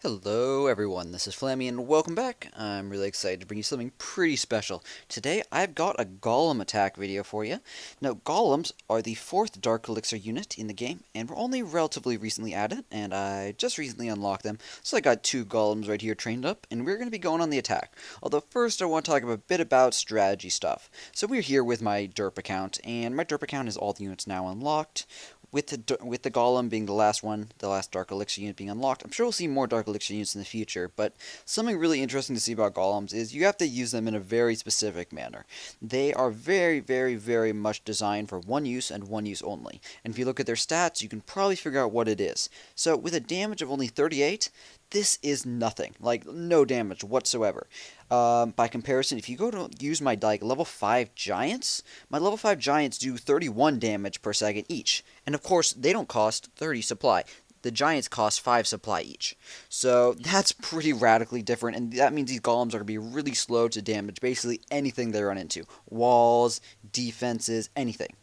Hello everyone, this is Flammy and welcome back. I'm really excited to bring you something pretty special. Today I've got a Golem attack video for you. Now Golems are the 4th Dark Elixir unit in the game and were only relatively recently added and I just recently unlocked them. So I got 2 Golems right here trained up and we're going to be going on the attack. Although first I want to talk a bit about strategy stuff. So we're here with my derp account and my derp account has all the units now unlocked. With the Golem being the last one, the last Dark Elixir unit being unlocked. I'm sure we'll see more Dark Elixir units in the future, but something really interesting to see about Golems is you have to use them in a very specific manner. They are very much designed for one use and one use only. And if you look at their stats, you can probably figure out what it is. So with a damage of only 38, this is nothing. Like, no damage whatsoever. By comparison, if you go to use my level 5 giants, my level 5 giants do 31 damage per second each. And of course, they don't cost 30 supply. The giants cost 5 supply each. So that's pretty radically different, and that means these golems are going to be really slow to damage basically anything they run into. Walls, defenses, anything.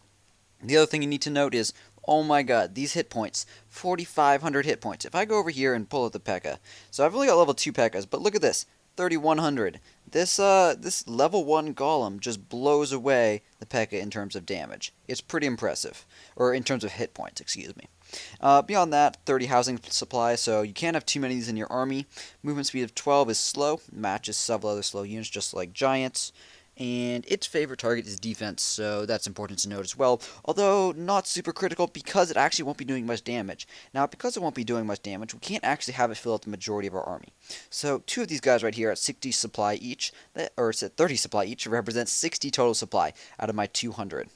The other thing you need to note is, oh my god, these hit points, 4,500 hit points. If I go over here and pull out the P.E.K.K.A., so I've only got level 2 P.E.K.K.A s, but look at this, 3,100. This level 1 golem just blows away the P.E.K.K.A in terms of damage. It's pretty impressive, or in terms of hit points, excuse me. Beyond that, 30 housing supply, so you can't have too many of these in your army. Movement speed of 12 is slow, matches several other slow units just like giants. And its favorite target is defense, so that's important to note as well, although not super critical because it actually won't be doing much damage. Now, because it won't be doing much damage, we can't actually have it fill out the majority of our army. So, 2 of these guys right here at 60 supply each, or it's at 30 supply each, represent 60 total supply out of my 200.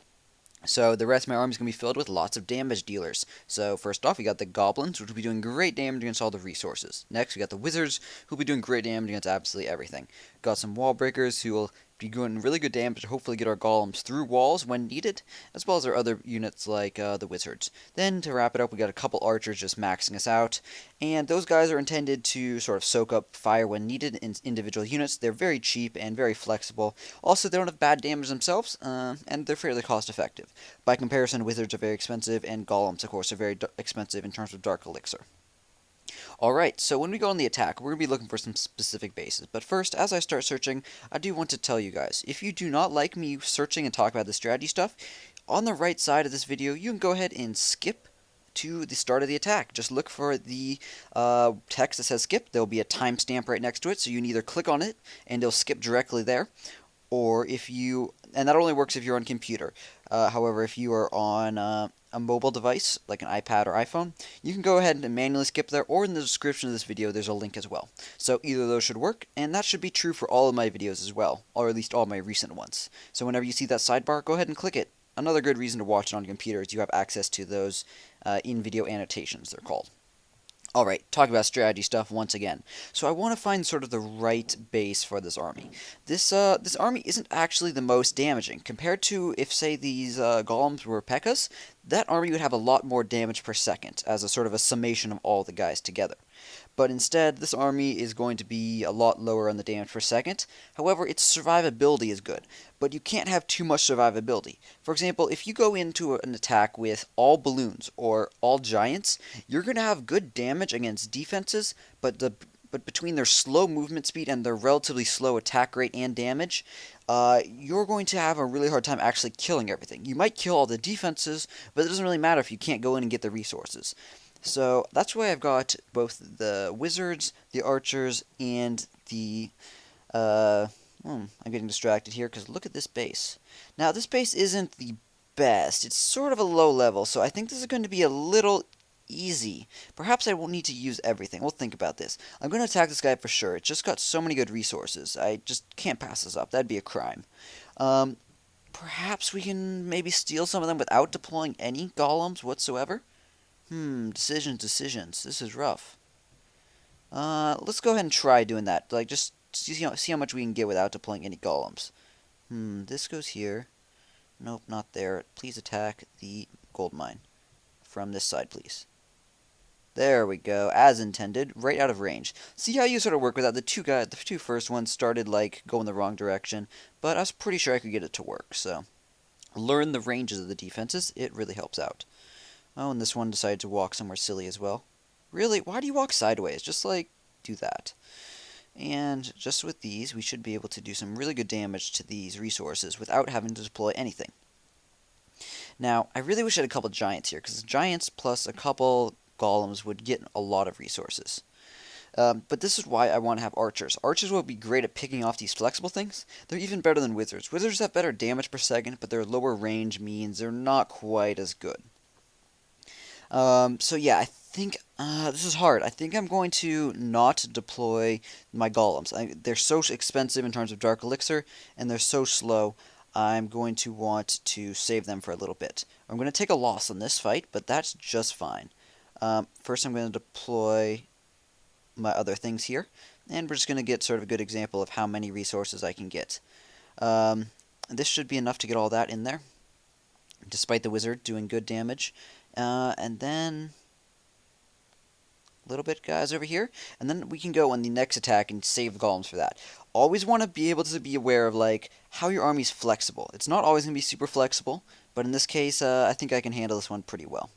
So the rest of my army is going to be filled with lots of damage dealers. So first off, we got the goblins, which will be doing great damage against all the resources. Next, we got the wizards, who will be doing great damage against absolutely everything. Got some wall breakers, who will be doing really good damage to hopefully get our golems through walls when needed, as well as our other units like the wizards. Then, to wrap it up, we got a couple archers just maxing us out, and those guys are intended to sort of soak up fire when needed in individual units. They're very cheap and very flexible. Also, they don't have bad damage themselves, and they're fairly cost effective. By comparison, wizards are very expensive, and golems, of course, are very expensive in terms of dark elixir. Alright, so when we go on the attack, we're going to be looking for some specific bases. But first, as I start searching, I do want to tell you guys, if you do not like me searching and talk about the strategy stuff, on the right side of this video, you can go ahead and skip to the start of the attack. Just look for the text that says skip. There will be a timestamp right next to it, so you can either click on it, and it'll skip directly there, or if you, and that only works if you're on computer. However, if you are on a mobile device, like an iPad or iPhone, you can go ahead and manually skip there, or in the description of this video, there's a link as well. So either of those should work, and that should be true for all of my videos as well, or at least all my recent ones. So whenever you see that sidebar, go ahead and click it. Another good reason to watch it on your computer is you have access to those in-video annotations, they're called. Alright, talk about strategy stuff once again. So I want to find sort of the right base for this army. This army isn't actually the most damaging. Compared to if, say, these golems were P.E.K.K.A s, that army would have a lot more damage per second, as a sort of a summation of all the guys together. But instead, this army is going to be a lot lower on the damage per second. However, its survivability is good, but you can't have too much survivability. For example, if you go into an attack with all balloons or all giants, you're going to have good damage against defenses, but between their slow movement speed and their relatively slow attack rate and damage, you're going to have a really hard time actually killing everything. You might kill all the defenses, but it doesn't really matter if you can't go in and get the resources. So that's why I've got both the wizards, the archers, and the, I'm getting distracted here because look at this base. Now this base isn't the best, it's sort of a low level, so I think this is going to be a little easy. Perhaps I won't need to use everything. We'll think about this. I'm going to attack this guy for sure. It's just got so many good resources. I just can't pass this up. That'd be a crime. Perhaps we can maybe steal some of them without deploying any golems whatsoever? Decisions. This is rough. Let's go ahead and try doing that. Like, just see how much we can get without deploying any golems. This goes here. Nope, not there. Please attack the gold mine. From this side, please. There we go, as intended, right out of range. See how you sort of work with that? The two first ones started, like, going the wrong direction, but I was pretty sure I could get it to work, so. Learn the ranges of the defenses, it really helps out. Oh, and this one decided to walk somewhere silly as well. Really? Why do you walk sideways? Just, like, do that. And just with these, we should be able to do some really good damage to these resources without having to deploy anything. Now, I really wish I had a couple giants here, because giants plus a couple golems would get a lot of resources. But this is why I want to have archers. Archers will be great at picking off these flexible things. They're even better than wizards. Wizards have better damage per second, but their lower range means they're not quite as good. So yeah, I think this is hard. I think I'm going to not deploy my golems. They're so expensive in terms of dark elixir, and they're so slow. I'm going to want to save them for a little bit. I'm going to take a loss on this fight, but that's just fine. First, I'm going to deploy my other things here, and we're just going to get sort of a good example of how many resources I can get. This should be enough to get all that in there, despite the wizard doing good damage. And then a little bit guys over here, and then we can go on the next attack and save the golems for that. Always want to be able to be aware of like how your army's flexible. It's not always going to be super flexible, but in this case I think I can handle this one pretty well.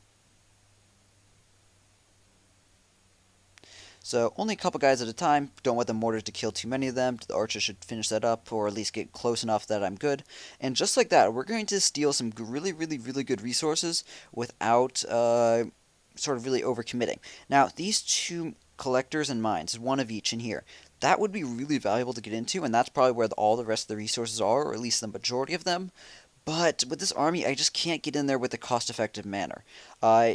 So only a couple guys at a time. Don't want the mortars to kill too many of them. The archers should finish that up, or at least get close enough that I'm good. And just like that, we're going to steal some really good resources without sort of really overcommitting. Now, these two collectors and mines, one of each in here, that would be really valuable to get into, and that's probably where all the rest of the resources are, or at least the majority of them. But with this army, I just can't get in there with a cost-effective manner.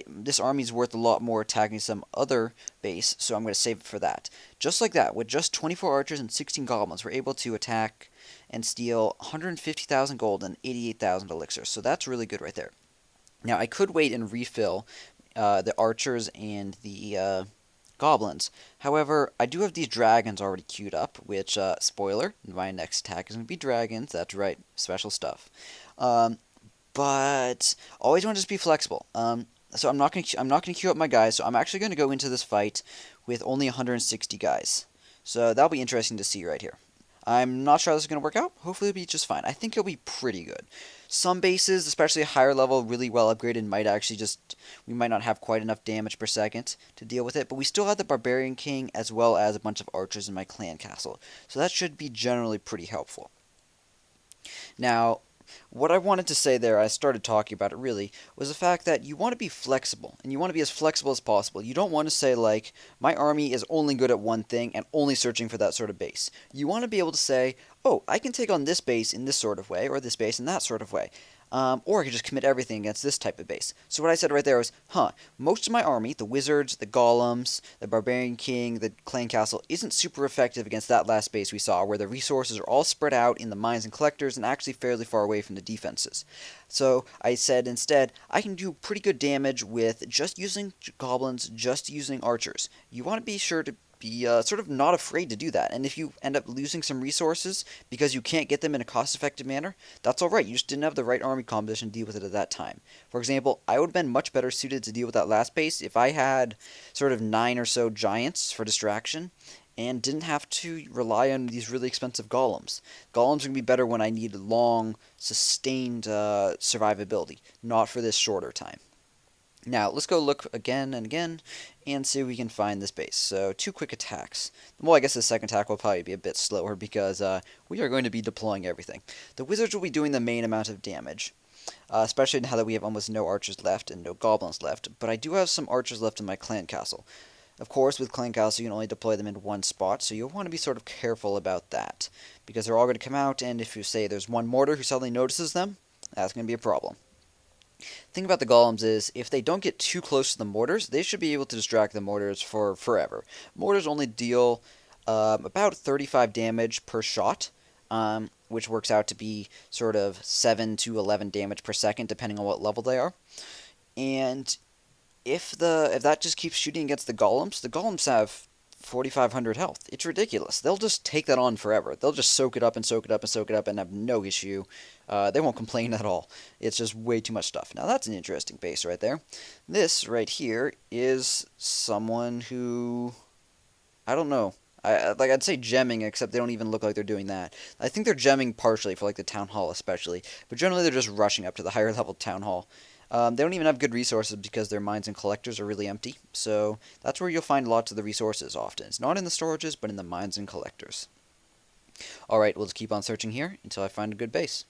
This army is worth a lot more attacking some other base, so I'm going to save it for that. Just like that, with just 24 archers and 16 goblins, we're able to attack and steal 150,000 gold and 88,000 elixirs, so that's really good right there. Now, I could wait and refill the archers and the goblins. However, I do have these dragons already queued up, which, spoiler, my next attack is going to be dragons. That's right, special stuff. But always want to just be flexible. So I'm not going to queue up my guys. So I'm actually going to go into this fight with only 160 guys. So that'll be interesting to see right here. I'm not sure how this is going to work out. Hopefully it'll be just fine. I think it'll be pretty good. Some bases, especially a higher level, really well upgraded, might actually we might not have quite enough damage per second to deal with it, but we still have the Barbarian King as well as a bunch of archers in my clan castle. So that should be generally pretty helpful. Now, what I wanted to say there, I started talking about it really, was the fact that you want to be flexible, and you want to be as flexible as possible. You don't want to say, like, my army is only good at one thing and only searching for that sort of base. You want to be able to say, oh, I can take on this base in this sort of way, or this base in that sort of way. Or I could just commit everything against this type of base. So what I said right there was, most of my army, the wizards, the golems, the barbarian king, the clan castle, isn't super effective against that last base we saw, where the resources are all spread out in the mines and collectors and actually fairly far away from the defenses. So I said instead, I can do pretty good damage with just using goblins, just using archers. You want to be sure to be sort of not afraid to do that. And if you end up losing some resources because you can't get them in a cost-effective manner, that's alright. You just didn't have the right army composition to deal with it at that time. For example, I would have been much better suited to deal with that last base if I had sort of 9 or so giants for distraction and didn't have to rely on these really expensive golems. Golems are going to be better when I need long, sustained survivability, not for this shorter time. Now, let's go look again and again and see if we can find this base. So, 2 quick attacks. Well, I guess the second attack will probably be a bit slower because we are going to be deploying everything. The wizards will be doing the main amount of damage, especially now that we have almost no archers left and no goblins left. But I do have some archers left in my clan castle. Of course, with clan castle, you can only deploy them in one spot, so you'll want to be sort of careful about that, because they're all going to come out, and if you say there's one mortar who suddenly notices them, that's going to be a problem. Thing about the golems is, if they don't get too close to the mortars, they should be able to distract the mortars for forever. Mortars only deal about 35 damage per shot, which works out to be sort of 7 to 11 damage per second, depending on what level they are. And if that just keeps shooting against the golems have 4,500 health. It's ridiculous. They'll just take that on forever. They'll just soak it up and soak it up and soak it up and have no issue. They won't complain at all. It's just way too much stuff. Now that's an interesting base right there. This right here is someone who, I don't know. I'd say gemming, except they don't even look like they're doing that. I think they're gemming partially for like the town hall especially, but generally they're just rushing up to the higher level town hall. They don't even have good resources because their mines and collectors are really empty. So that's where you'll find lots of the resources often. It's not in the storages, but in the mines and collectors. Alright, we'll just keep on searching here until I find a good base.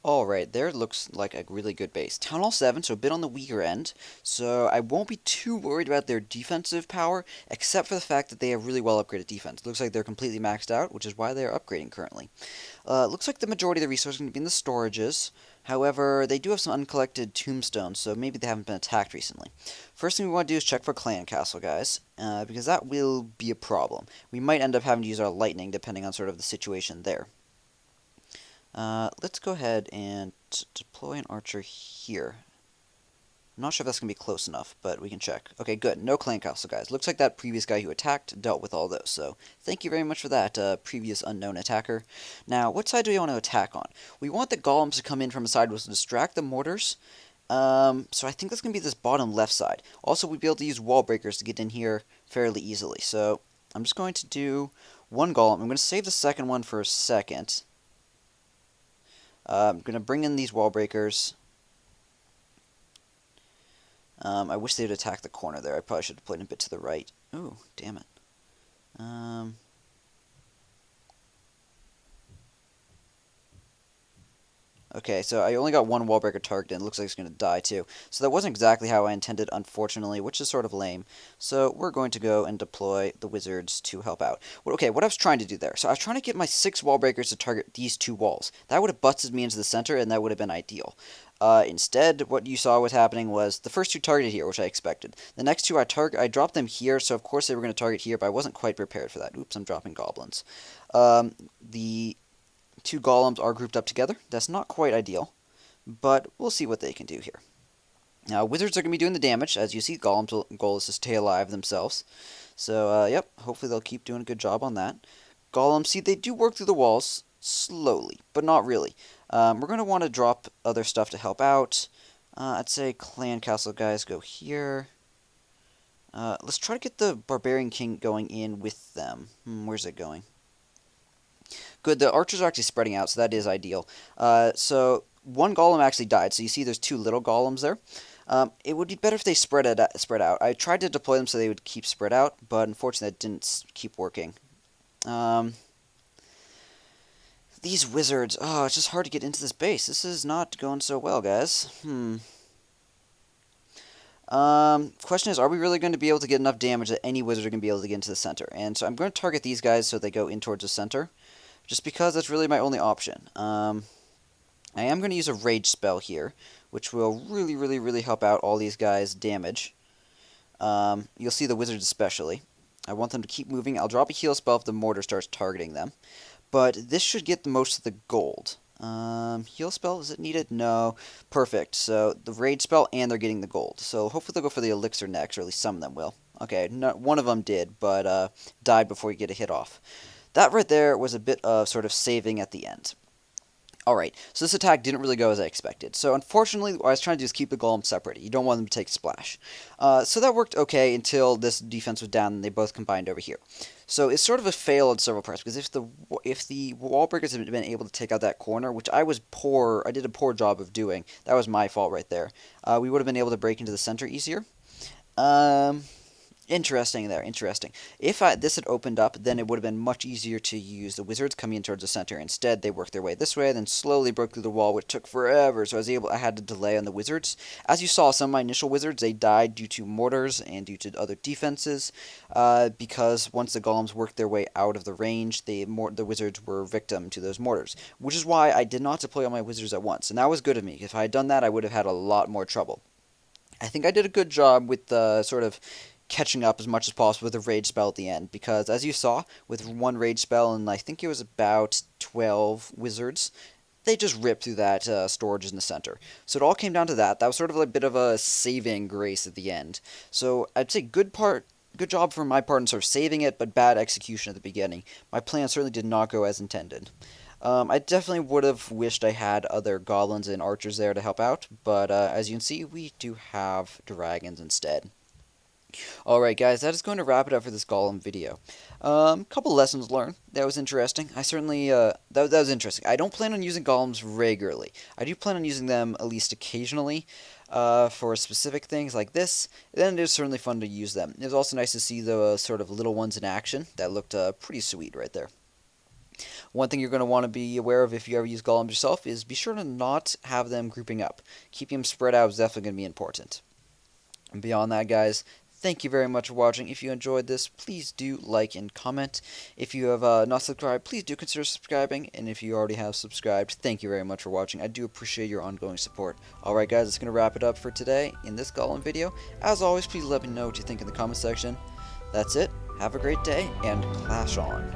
Alright, there looks like a really good base. Town Hall 7, so a bit on the weaker end, so I won't be too worried about their defensive power, except for the fact that they have really well upgraded defense. Looks like they're completely maxed out, which is why they are upgrading currently. Looks like the majority of the resources are going to be in the storages. However, they do have some uncollected tombstones, so maybe they haven't been attacked recently. First thing we want to do is check for clan castle, guys, because that will be a problem. We might end up having to use our lightning, depending on sort of the situation there. Let's go ahead and deploy an archer here. I'm not sure if that's going to be close enough, but we can check. Okay, good. No clan castle, guys. Looks like that previous guy who attacked dealt with all those, so thank you very much for that, previous unknown attacker. Now, what side do we want to attack on? We want the golems to come in from a side which will distract the mortars. So I think that's going to be this bottom left side. Also, we'll be able to use wall breakers to get in here fairly easily. So I'm just going to do one golem. I'm going to save the second one for a second. I'm going to bring in these wall breakers. I wish they would attack the corner there. I probably should have put it a bit to the right. Ooh, damn it. Okay, so I only got one wall breaker targeted, and it looks like it's going to die too. So that wasn't exactly how I intended, unfortunately, which is sort of lame. So we're going to go and deploy the wizards to help out. Well, okay, what I was trying to do there. So I was trying to get my 6 wall breakers to target these 2 walls. That would have busted me into the center, and that would have been ideal. Instead, what you saw was happening was the first 2 targeted here, which I expected. The next 2 I dropped them here, so of course they were going to target here, but I wasn't quite prepared for that. Oops, I'm dropping goblins. The 2 golems are grouped up together. That's not quite ideal, but we'll see what they can do here. Now, wizards are going to be doing the damage. As you see, golems' goal is to stay alive themselves. So, yep, hopefully they'll keep doing a good job on that. Golems, see, they do work through the walls slowly, but not really. We're going to want to drop other stuff to help out. I'd say clan castle guys go here. Let's try to get the barbarian king going in with them. Where's it going? Good, the archers are actually spreading out, so that is ideal. So one golem actually died, so you see there's 2 little golems there. It would be better if they spread out. I tried to deploy them so they would keep spread out, but unfortunately that didn't keep working. These wizards, oh, it's just hard to get into this base. This is not going so well, guys. Question is, are we really going to be able to get enough damage that any wizard are going to be able to get into the center? And so I'm going to target these guys so they go in towards the center, just because that's really my only option. I am going to use a rage spell here, which will really help out all these guys' damage. You'll see the wizards especially. I want them to keep moving. I'll drop a heal spell if the mortar starts targeting them. But this should get the most of the gold. Heal spell, is it needed? No. Perfect. So the rage spell and they're getting the gold. So hopefully they'll go for the elixir next, or at least some of them will. Okay, one of them did, but died before you get a hit off. That right there was a bit of sort of saving at the end. Alright, so this attack didn't really go as I expected. So unfortunately, what I was trying to do is keep the golems separated. You don't want them to take a splash. So that worked okay until this defense was down and they both combined over here. So it's sort of a fail on several parts, because if the wall breakers had been able to take out that corner, which I did a poor job of doing. That was my fault right there. We would have been able to break into the center easier. Interesting there, interesting. If this had opened up, then it would have been much easier to use the wizards coming in towards the center. Instead, they worked their way this way, then slowly broke through the wall, which took forever, so I had to delay on the wizards. As you saw, some of my initial wizards, they died due to mortars and due to other defenses, because once the golems worked their way out of the range, the wizards were victim to those mortars, which is why I did not deploy all my wizards at once, and that was good of me. If I had done that, I would have had a lot more trouble. I think I did a good job with sort of catching up as much as possible with a rage spell at the end, because as you saw, with one rage spell and I think it was about 12 wizards, they just ripped through that storage in the center. So it all came down to that. That was sort of a bit of a saving grace at the end. So I'd say good job from my part in sort of saving it, but bad execution at the beginning. My plan certainly did not go as intended. I definitely would have wished I had other goblins and archers there to help out, but as you can see, we do have dragons instead. Alright guys, that is going to wrap it up for this Golem video. Couple lessons learned. That was interesting. I certainly, that was interesting. I don't plan on using Golems regularly. I do plan on using them at least occasionally, for specific things like this. Then it is certainly fun to use them. It was also nice to see the sort of little ones in action. That looked pretty sweet right there. One thing you're going to want to be aware of if you ever use Golems yourself is be sure to not have them grouping up. Keeping them spread out is definitely going to be important. And beyond that, guys, thank you very much for watching. If you enjoyed this, please do like and comment. If you have not subscribed, please do consider subscribing. And if you already have subscribed, thank you very much for watching. I do appreciate your ongoing support. Alright guys, that's going to wrap it up for today in this Golem video. As always, please let me know what you think in the comment section. That's it. Have a great day, and clash on.